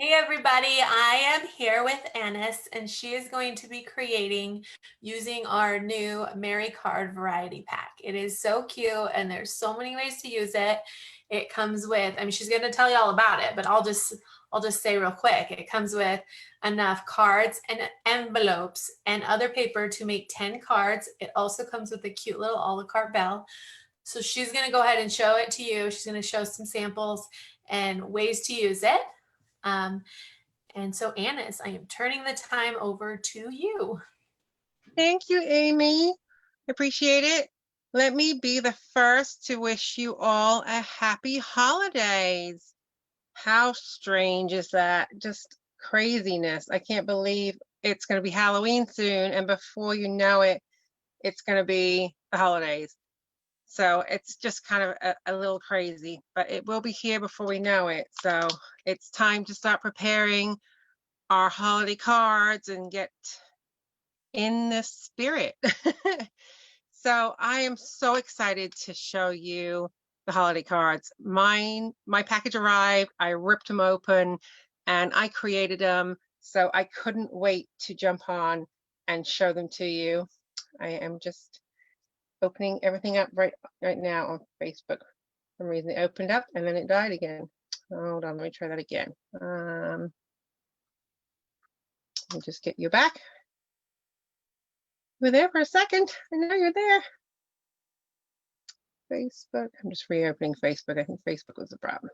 Hey everybody, I am here with Annis and she is going to be creating using our new Mary Card variety pack. It is so cute and there's so many ways to use it. It comes with, she's going to tell you all about it, but I'll just say real quick. It comes with enough cards and envelopes and other paper to make 10 cards. It also comes with a cute little a la carte bell. So she's going to go ahead and show it to you. She's going to show some samples and ways to use it. Um, and so, Annis, I am turning the time over to you. Thank you, Amy. Appreciate it. Let me be the first to wish you all a happy holidays. How strange is that? Just craziness. I can't believe it's going to be Halloween soon, and before you know it, it's going to be the holidays. So it's just kind of a little crazy, but it will be here before we know it. So it's time to start preparing our holiday cards and get in the spirit. So I am so excited to show you the holiday cards. My package arrived, I ripped them open and I created them. So I couldn't wait to jump on and show them to you. I am just opening everything up right now on Facebook. For some reason it opened up and then it died again. Hold on, let me try that again. Let me just get you back. You were there for a second. I know you're there. Facebook. I'm just reopening Facebook. I think Facebook was the problem.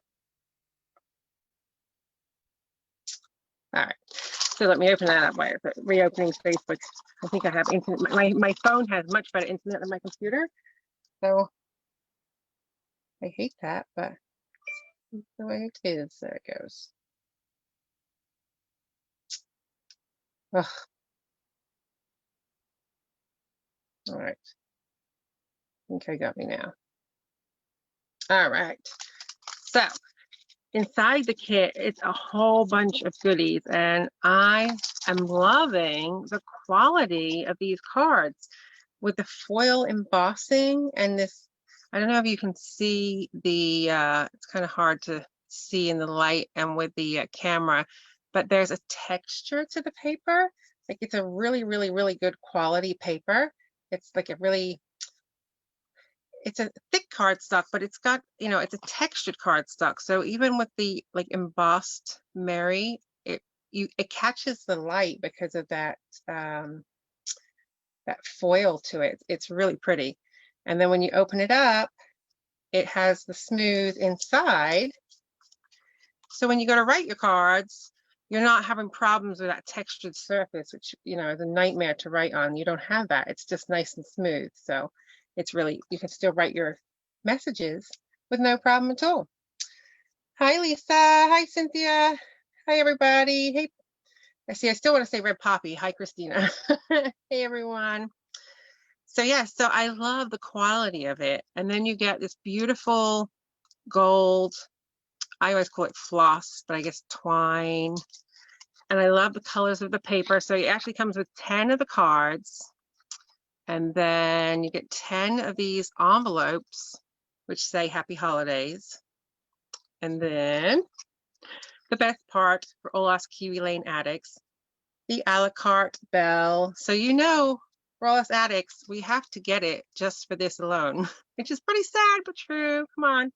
All right. So let me open that up by reopening Facebook. I think I have internet. My phone has much better internet than my computer. So I hate that, but it's the way it is. There it goes. Ugh. All right. I think I got me now. All right. So inside the kit, it's a whole bunch of goodies, and I am loving the quality of these cards with the foil embossing and this. I don't know if you can see the, it's kind of hard to see in the light and with the camera, but there's a texture to the paper. Like it's a really, really, really good quality paper. It's like it's a thick cardstock, but it's got, it's a textured cardstock. So even with the like embossed Mary, it catches the light because of that that foil to it. It's really pretty. And then when you open it up, it has the smooth inside. So when you go to write your cards, you're not having problems with that textured surface, which, is a nightmare to write on. You don't have that. It's just nice and smooth. So it's really, you can still write your messages with no problem at all. Hi, Lisa. Hi, Cynthia. Hi, everybody. Hey, I still want to say Red Poppy. Hi, Christina. Hey, everyone. So yeah, so I love the quality of it. And then you get this beautiful gold, I always call it floss, but I guess twine. And I love the colors of the paper. So it actually comes with 10 of the cards. And then you get 10 of these envelopes, which say Happy Holidays. And then the best part for all us Kiwi Lane addicts, the a la carte bell. So for all us addicts, we have to get it just for this alone, which is pretty sad, but true. Come on.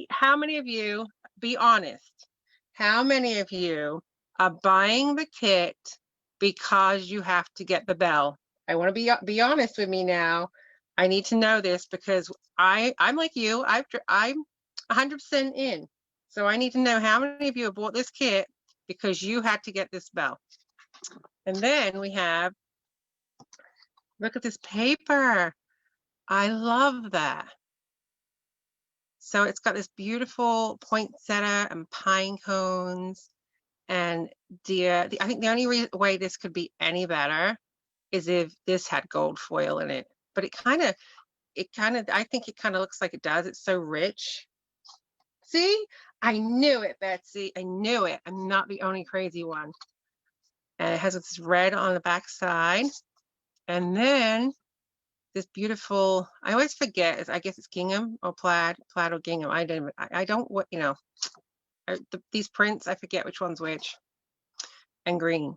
How many of you, be honest, how many of you are buying the kit because you have to get the bell? I want to be honest with me now. I need to know this because I'm like you. I'm 100% in. So I need to know how many of you have bought this kit because you had to get this bell. And then we have, look at this paper. I love that. So it's got this beautiful poinsettia and pine cones and deer. I think the only way this could be any better is if this had gold foil in it. But I think it kind of looks like it does. It's so rich. See? I knew it, Betsy. I knew it. I'm not the only crazy one. And it has this red on the back side. And then this beautiful, I always forget, I guess it's gingham or plaid or gingham. I don't, these prints, I forget which one's which, and green.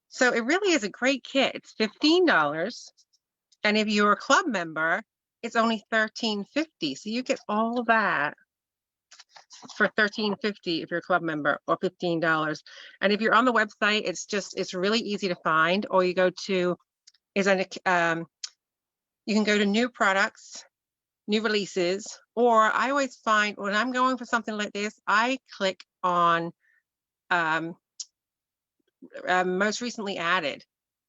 So it really is a great kit. It's $15. And if you're a club member, it's only $13.50. So you get all that for $13.50 if you're a club member, or $15. And if you're on the website, it's really easy to find. Or you go to you can go to new products, new releases, or I always find when I'm going for something like this, I click on most recently added,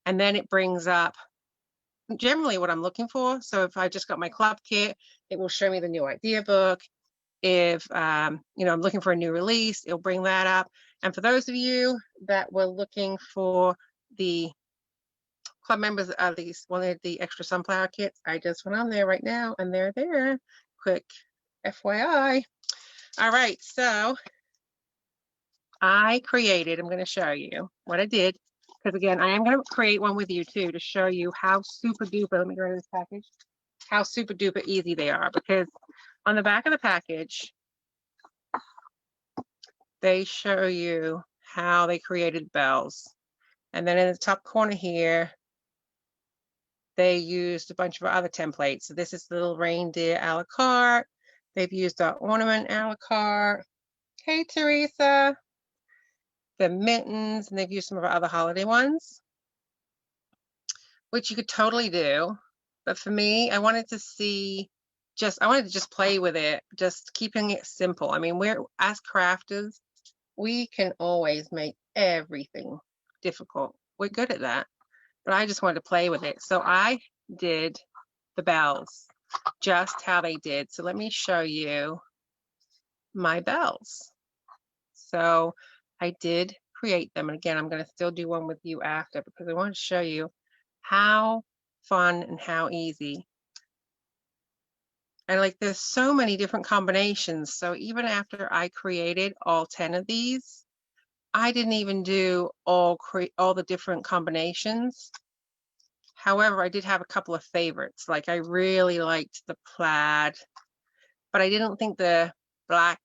and then it brings up generally what I'm looking for. So if I just got my club kit, it will show me the new idea book. If I'm looking for a new release, it'll bring that up. And for those of you that were looking for the club members at least wanted the extra sunflower kits, I just went on there right now and they're there. Quick FYI. All right, so I'm going to show you what I did, because again, I am going to create one with you too to show you how super duper, let me go to this package, how super duper easy they are, because on the back of the package, they show you how they created bells. And then in the top corner here, they used a bunch of other templates. So this is the little reindeer a la carte. They've used our ornament a la carte. Hey, Teresa. The mittens, and they've used some of our other holiday ones, which you could totally do. But for me, I wanted to just play with it, just keeping it simple. I mean, we're, as crafters, we can always make everything difficult. We're good at that. But I just wanted to play with it. So I did the bells just how they did. So let me show you my bells. So I did create them. And again, I'm going to still do one with you after, because I want to show you how fun and how easy. And like, there's so many different combinations. So even after I created all 10 of these, I didn't even do all the different combinations. However, I did have a couple of favorites. Like, I really liked the plaid, but I didn't think the black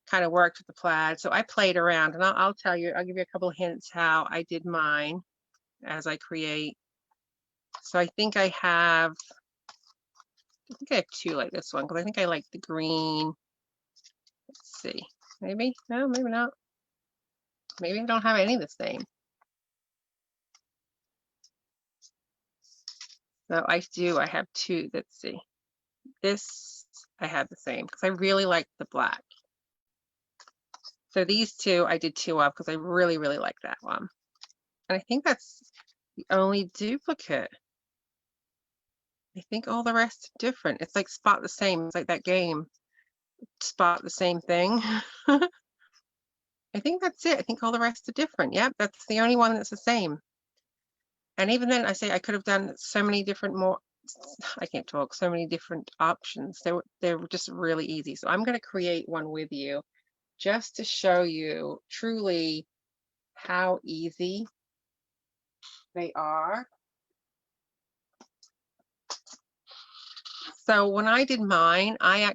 kind of worked with the plaid. So I played around, and I'll tell you, I'll give you a couple of hints how I did mine as I create. So I think I have two like this one, because I think I like the green. Let's see, maybe, no, maybe not. Maybe I don't have any the same. So I do, I have two. Let's see. This I have the same, because I really like the black. So these two I did two of, because I really, really like that one. And I think that's the only duplicate. I think all the rest are different. It's like spot the same. It's like that game, spot the same thing. I think that's it. I think all the rest are different. Yep, that's the only one that's the same. And even then, I say I could have done so many different I can't talk, so many different options. They were just really easy. So I'm going to create one with you just to show you truly how easy they are. So when I did mine, I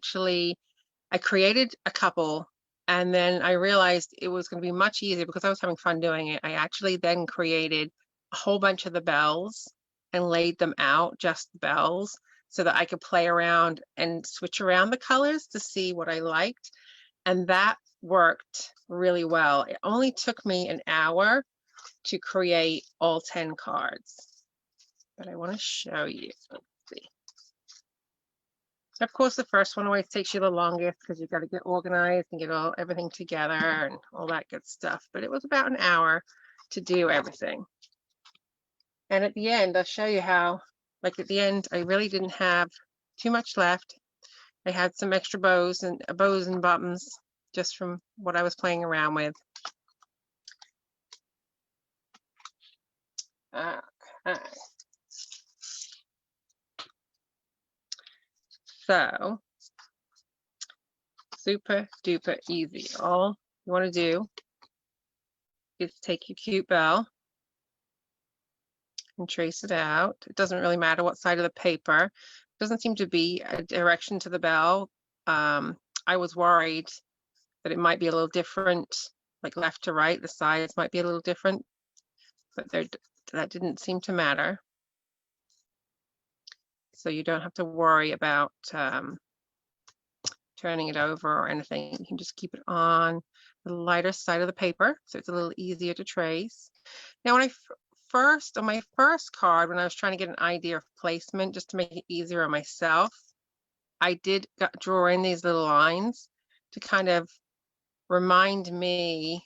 created a couple, and then I realized it was going to be much easier because I was having fun doing it. I actually then created a whole bunch of the bells and laid them out, just the bells, so that I could play around and switch around the colors to see what I liked. And that worked really well. It only took me an hour to create all 10 cards, but I want to show you. Let's see. Of course, the first one always takes you the longest, because you've got to get organized and get everything together and all that good stuff. But it was about an hour to do everything. And at the end, I'll show you how, like at the end, I really didn't have too much left. I had some extra bows and buttons just from what I was playing around with. Okay. So, super duper easy. All you want to do is take your cute bell and trace it out. It doesn't really matter what side of the paper. It doesn't seem to be a direction to the bell. I was worried that it might be a little different, like left to right, the sides might be a little different, but that didn't seem to matter. So you don't have to worry about turning it over or anything. You can just keep it on the lighter side of the paper, so it's a little easier to trace. Now, when on my first card, when I was trying to get an idea of placement, just to make it easier on myself, I did draw in these little lines to kind of remind me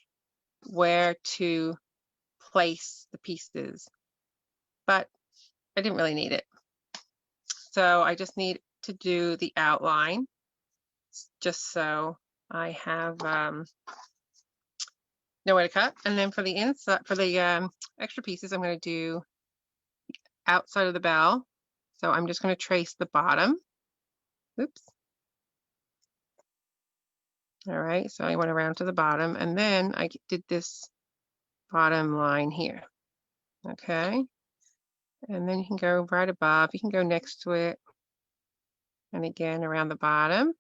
where to place the pieces, but I didn't really need it. So I just need to do the outline, just so I have nowhere to cut. And then for the inside, for the extra pieces, I'm going to do outside of the bell. So I'm just going to trace the bottom. Oops. All right, so I went around to the bottom, and then I did this bottom line here. Okay, and then you can go right above, you can go next to it, and again around the bottom.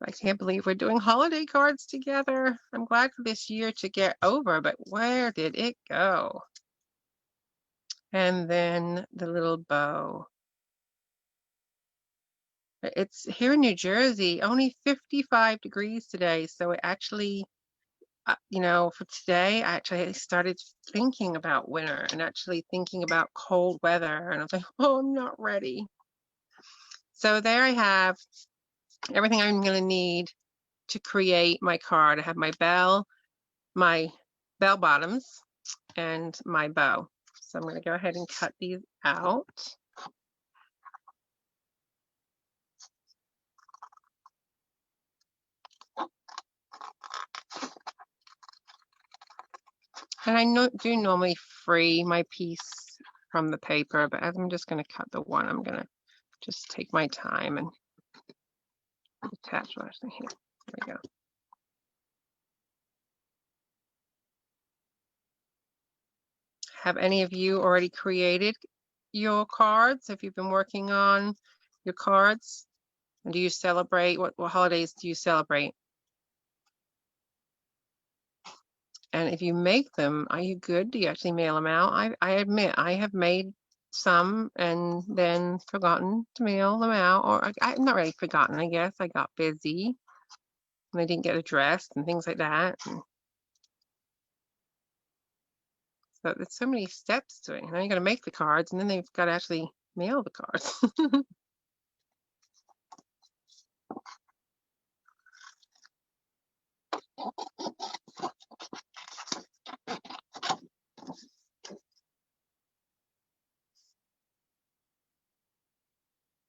I can't believe we're doing holiday cards together. I'm glad for this year to get over, but where did it go? And then the little bow. It's here in New Jersey, only 55 degrees today. So it actually, you know, for today, I actually started thinking about winter and actually thinking about cold weather. And I was like, oh, I'm not ready. So there I have everything I'm going to need to create my card. I have my bell bottoms, and my bow. So I'm going to go ahead and cut these out. And I do normally free my piece from the paper, but as I'm just going to cut the one, I'm going to just take my time and attach what I'm here. There we go. Have any of you already created your cards? Have you been working on your cards? And do you celebrate? What holidays do you celebrate? And if you make them, are you good? Do you actually mail them out? I admit I have made some and then forgotten to mail them out, or I'm not really forgotten, I guess. I got busy and I didn't get addressed and things like that. And so there's so many steps to it. Now you got to make the cards, and then they've got to actually mail the cards.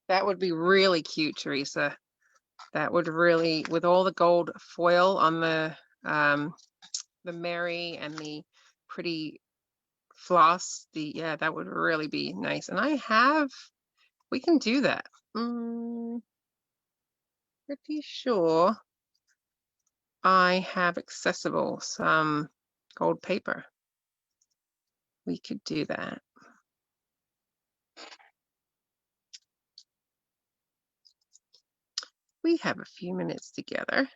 That would be really cute, Teresa. That would really, with all the gold foil on the Mary and the pretty floss, yeah, that would really be nice. And we can do that. Pretty sure I have accessible some gold paper. We could do that. We have a few minutes together.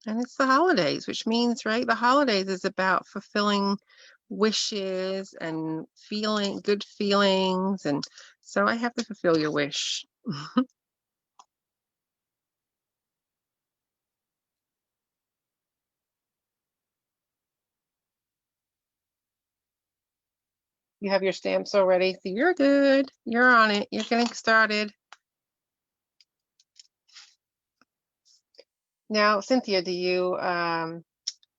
And it's the holidays, which means, right, the holidays is about fulfilling wishes and feeling good feelings. And so I have to fulfill your wish. You have your stamps already, so you're good. You're on it. You're getting started. Now, Cynthia, do you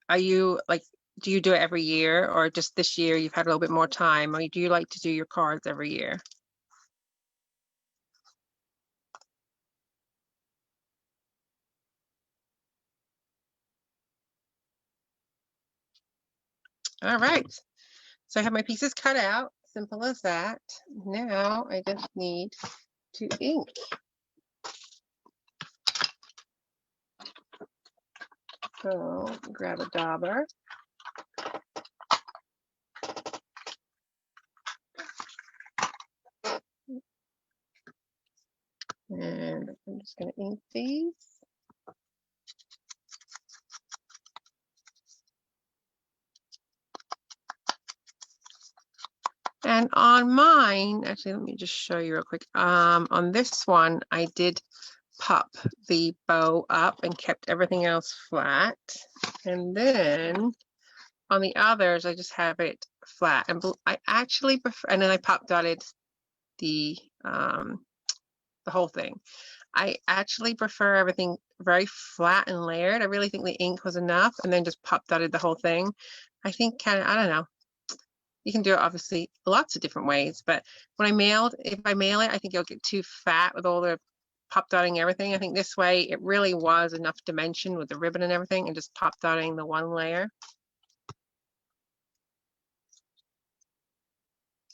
do you do it every year, or just this year you've had a little bit more time, or do you like to do your cards every year? All right. So I have my pieces cut out. Simple as that. Now I just need to ink. So grab a dauber. just going to ink these. And on mine, actually, let me just show you real quick. On this one, I did pop the bow up and kept everything else flat. And then on the others, I just have it flat. And I actually prefer, and then I pop dotted the whole thing. I actually prefer everything very flat and layered. I really think the ink was enough, and then just pop dotted the whole thing. I think kind of, I don't know. You can do it obviously lots of different ways, but when if I mail it, I think it'll get too fat with all the pop dotting everything. I think this way it really was enough dimension with the ribbon and everything, and just pop dotting the one layer.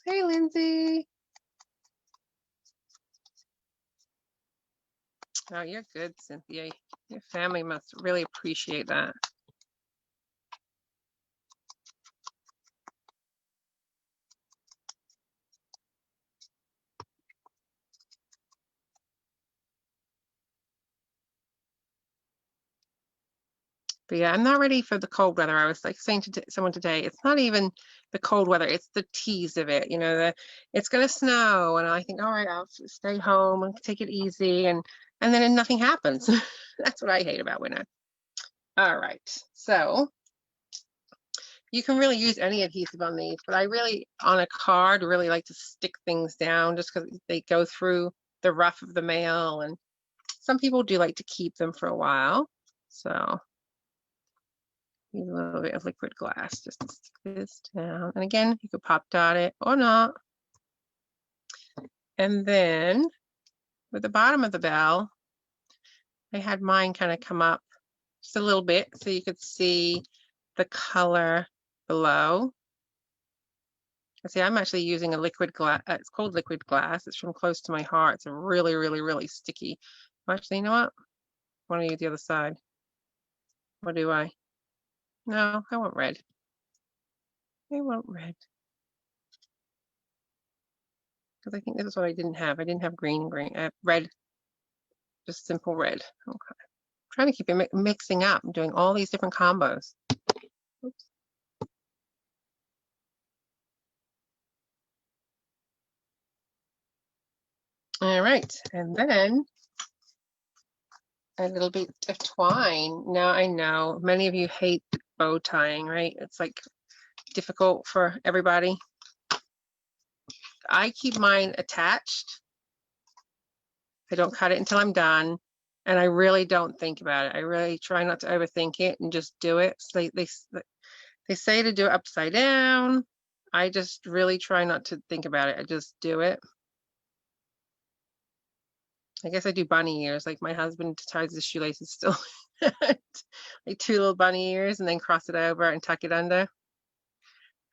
Hey, Lindsay. Oh, you're good, Cynthia. Your family must really appreciate that. But yeah, I'm not ready for the cold weather. I was like saying to someone today, it's not even the cold weather, it's the tease of it. You know, it's going to snow, and I think, all right, I'll stay home and take it easy, and then nothing happens. That's what I hate about winter. All right, so you can really use any adhesive on these, but I really, on a card, really like to stick things down just because they go through the rough of the mail, and some people do like to keep them for a while. So use a little bit of liquid glass just to stick this down. And again, you could pop dot it or not. And then with the bottom of the bell, I had mine kind of come up just a little bit so you could see the color below. See, I'm actually using a liquid glass. It's called liquid glass. It's from Close to My Heart. It's a really, really, really sticky. Actually, you know what? I want to use the other side. What do I? No, I want red. I want red. Because I think this is what I didn't have. I didn't have green and green. I have red. Just simple red. Okay. I'm trying to keep it mixing up. I'm doing all these different combos. Oops. All right, and then a little bit of twine. Now I know many of you hate bow tying, right? It's like difficult for everybody. I keep mine attached. I don't cut it until I'm done, and I really don't think about it. I really try not to overthink it and just do it. So they say to do it upside down. I just really try not to think about it. I just do it. I guess I do bunny ears, like my husband ties his shoelaces still. Like 2 little bunny ears and then cross it over and tuck it under.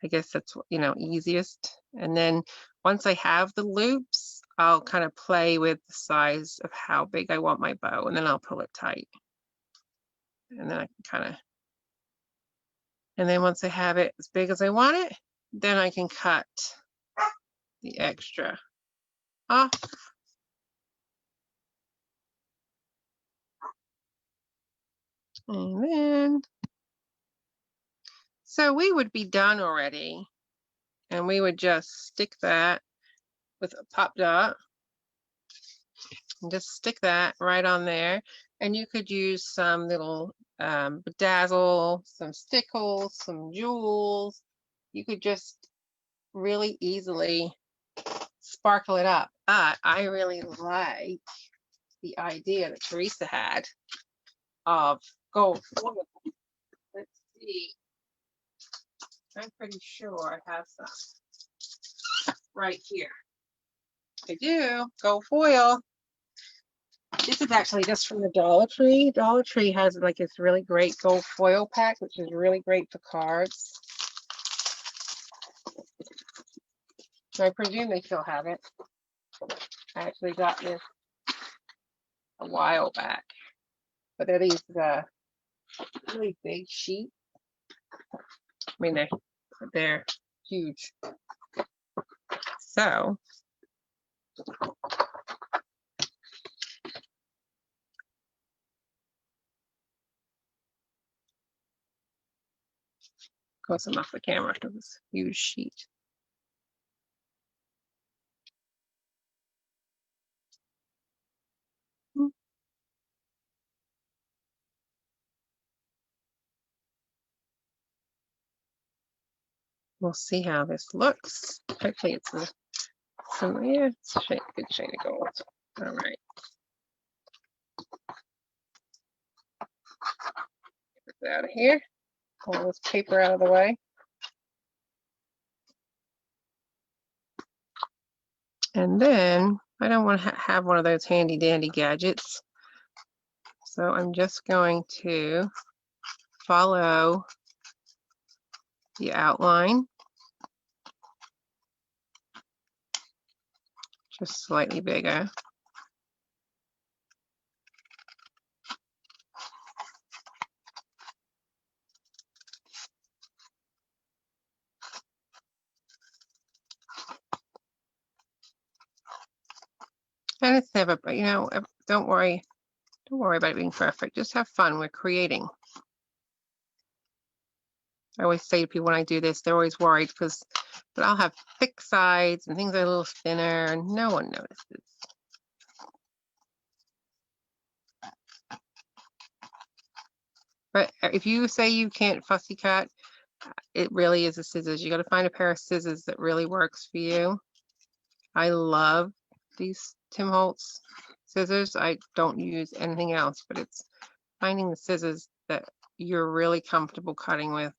I guess that's, you know, easiest. And then once I have the loops, I'll kind of play with the size of how big I want my bow, and then I'll pull it tight. And then I can kind of, and then once I have it as big as I want it, then I can cut the extra off. And then, so we would be done already, and we would just stick that with a pop dot and just stick that right on there. And you could use some little bedazzle, some stickles, some jewels. You could just really easily sparkle it up. But I really like the idea that Teresa had of gold foil. Let's see. I'm pretty sure I have some right here. I do. Gold foil. This is actually just from the Dollar Tree. Dollar Tree has like this really great gold foil pack, which is really great for cards. So I presume they still have it. I actually got this a while back. But they're these really big sheets. I mean, they're huge. So close enough the camera to this huge sheet. We'll see how this looks. Hopefully it's yeah, it's a good shade of gold. All right. Get this out of here. Pull this paper out of the way. And then I don't want to have one of those handy dandy gadgets. So I'm just going to follow the outline, just slightly bigger. And it's never, you know, don't worry about it being perfect. Just have fun. We're creating. I always say to people when I do this, they're always worried but I'll have thick sides and things are a little thinner and no one notices. But if you say you can't fussy cut, it really is the scissors. You got to find a pair of scissors that really works for you. I love these Tim Holtz scissors. I don't use anything else, but it's finding the scissors that you're really comfortable cutting with.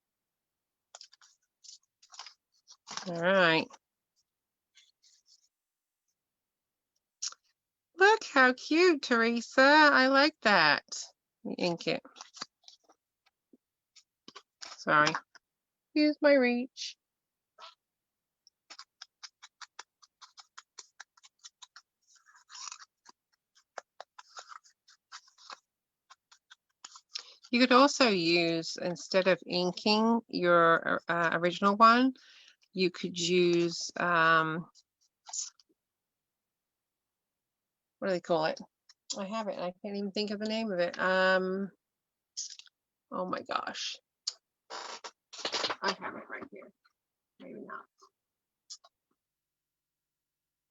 All right. Look how cute, Teresa. I like that. Let me ink it. Sorry. Use my reach. You could also use, instead of inking your original one, you could use, what do they call it? I have it. I can't even think of the name of it. Oh my gosh. I have it right here. Maybe not.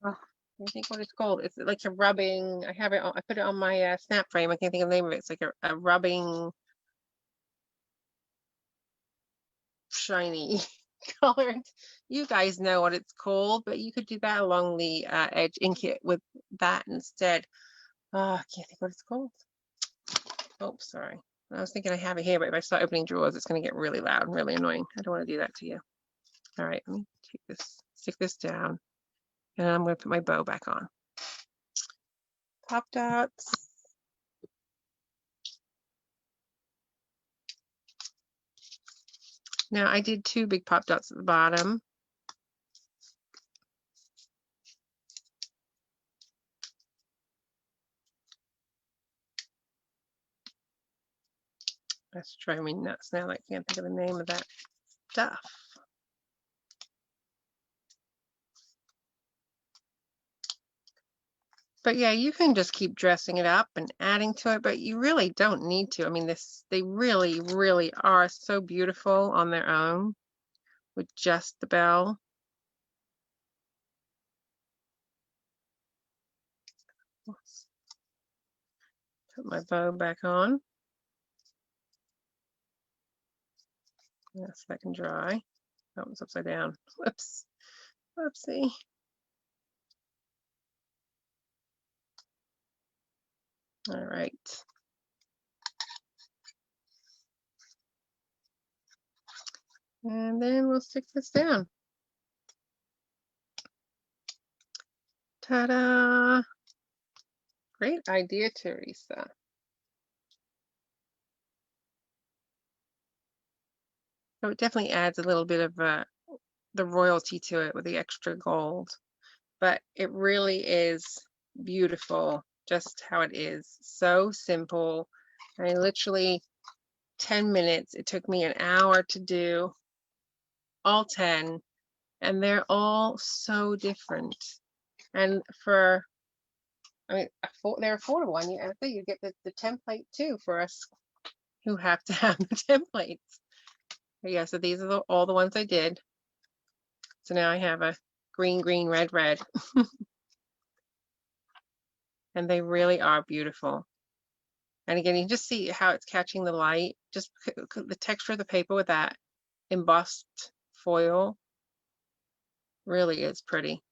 Oh, I think what it's called. It's like a rubbing. I have it. I put it on my snap frame. I can't think of the name of it. It's like a rubbing, shiny colored. You guys know what it's called, but you could do that along the edge. Ink it with that instead. I can't think what it's called. Oh, sorry. I was thinking I have it here, but if I start opening drawers, it's going to get really loud and really annoying. I don't want to do that to you. All right, let me take this, stick this down, and I'm going to put my bow back on. Pop dots. Now I did 2 big pop dots at the bottom. That's driving me nuts now. I can't think of the name of that stuff. But yeah, you can just keep dressing it up and adding to it, but you really don't need to. I mean, they really, really are so beautiful on their own with just the bell. Put my bow back on. Yes, that can dry. That was upside down. Whoops. Whoopsie. All right. And then we'll stick this down. Ta-da! Great idea, Teresa. So it definitely adds a little bit of the royalty to it with the extra gold, but it really is beautiful just how it is. So simple. I mean, literally 10 minutes. It took me an hour to do all 10, and they're all so different. And I mean, they're affordable. And I think you get the template too for us who have to have the templates. But yeah, so these are all the ones I did. So now I have a green, green, red, red. And they really are beautiful. And again, you can just see how it's catching the light. Just the texture of the paper with that embossed foil really is pretty.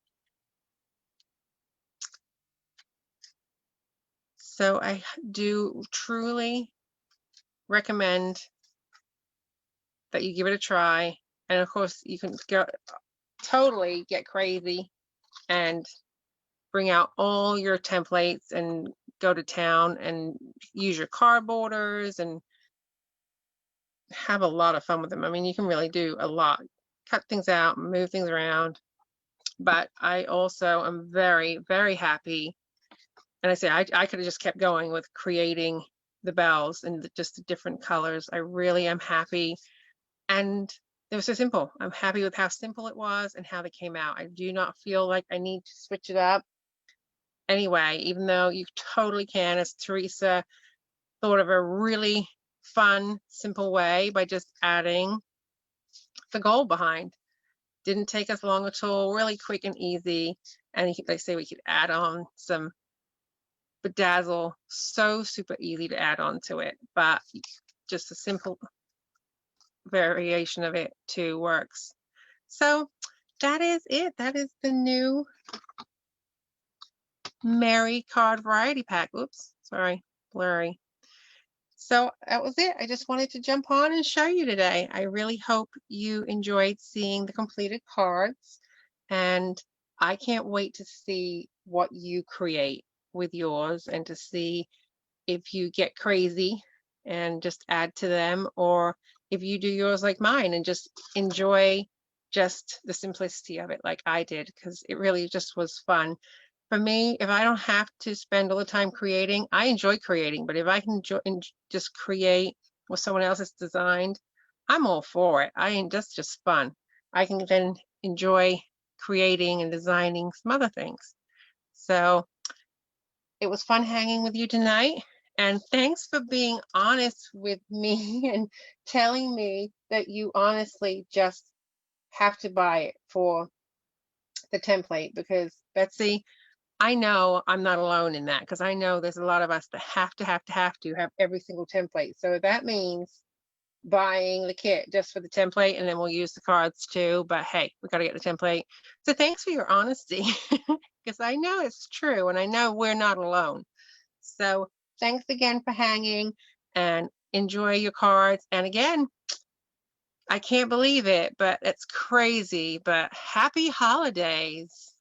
So I do truly recommend that you give it a try. And of course, you can go totally get crazy and bring out all your templates and go to town and use your cardboarders and have a lot of fun with them. I mean, you can really do a lot, cut things out, move things around. But I also am very, very happy. And I say I could have just kept going with creating the bells and just the different colors. I really am happy. And it was so simple. I'm happy with how simple it was and how they came out. I do not feel like I need to switch it up anyway, even though you totally can, as Teresa thought of a really fun, simple way by just adding the gold behind. Didn't take us long at all, really quick and easy. And they say we could add on some bedazzle, so super easy to add on to it, but just a simple variation of it too works. So that is it. That is the new Mary Card Variety Pack. Oops, sorry, blurry. So that was it. I just wanted to jump on and show you today. I really hope you enjoyed seeing the completed cards, and I can't wait to see what you create with yours and to see if you get crazy and just add to them, or if you do yours like mine and just enjoy just the simplicity of it like I did, because it really just was fun. For me, if I don't have to spend all the time creating, I enjoy creating, but if I can just create what someone else has designed, I'm all for it. That's just fun. I can then enjoy creating and designing some other things. So it was fun hanging with you tonight. And thanks for being honest with me and telling me that you honestly just have to buy it for the template, because Betsy, I know I'm not alone in that, because I know there's a lot of us that have to have every single template. So that means buying the kit just for the template, and then we'll use the cards too. But hey, we got to get the template. So thanks for your honesty, because I know it's true, and I know we're not alone. So thanks again for hanging, and enjoy your cards. And again, I can't believe it, but it's crazy. But happy holidays.